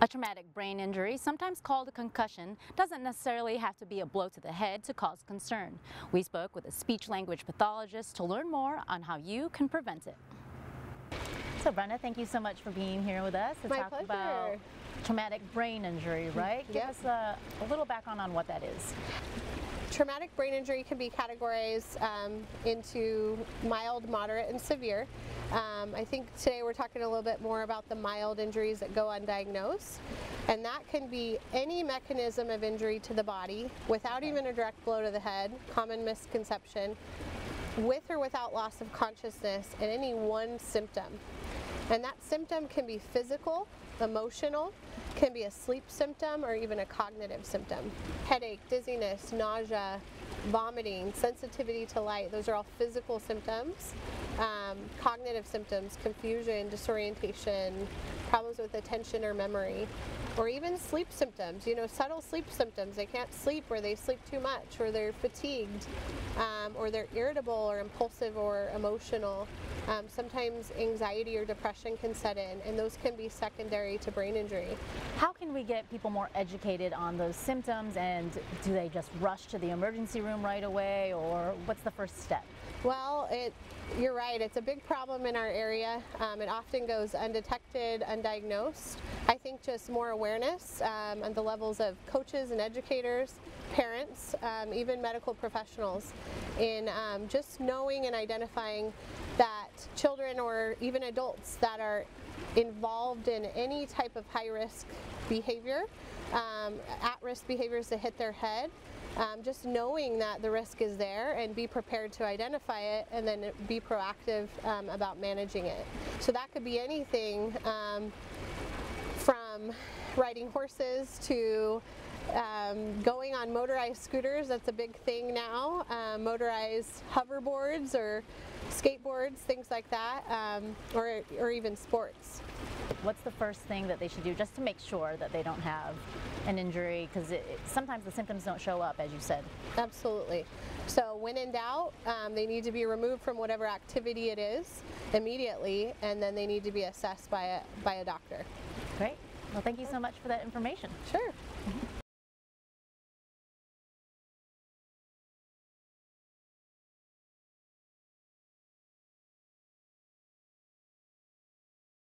A traumatic brain injury, sometimes called a concussion, doesn't necessarily have to be a blow to the head to cause concern. We spoke with a speech-language pathologist to learn more on how you can prevent it. So Brenda, thank you so much for being here with us to talk about traumatic brain injury, right? Give us a little background on what that is. Traumatic brain injury can be categorized into mild, moderate, and severe. I think today we're talking a little bit more about the mild injuries that go undiagnosed, and that can be any mechanism of injury to the body without even a direct blow to the head, common misconception, with or without loss of consciousness, and any one symptom. And that symptom can be physical, emotional, can be a sleep symptom, or even a cognitive symptom. Headache, dizziness, nausea, vomiting, sensitivity to light, those are all physical symptoms. Cognitive symptoms, confusion, disorientation, problems with attention or memory, or even sleep symptoms, subtle sleep symptoms. They can't sleep, or they sleep too much, or they're fatigued, or they're irritable or impulsive or emotional. Sometimes anxiety or depression can set in, and those can be secondary to brain injury. How can we get people more educated on those symptoms, and do they just rush to the emergency room right away, or what's the first step? Well, you're right, it's a big problem in our area. It often goes undetected, undiagnosed. I think just more awareness on the levels of coaches and educators, parents, even medical professionals, in just knowing and identifying that children or even adults that are involved in any type of high-risk behavior, at-risk behaviors that hit their head, just knowing that the risk is there and be prepared to identify it, and then be proactive about managing it. So that could be anything from riding horses to going on motorized scooters. That's a big thing now. Motorized hoverboards or skateboards, things like that, or even sports. What's the first thing that they should do just to make sure that they don't have an injury? Because sometimes the symptoms don't show up, as you said. Absolutely. So when in doubt, they need to be removed from whatever activity it is immediately, and then they need to be assessed by a doctor. Great. Well, thank you so much for that information. Sure.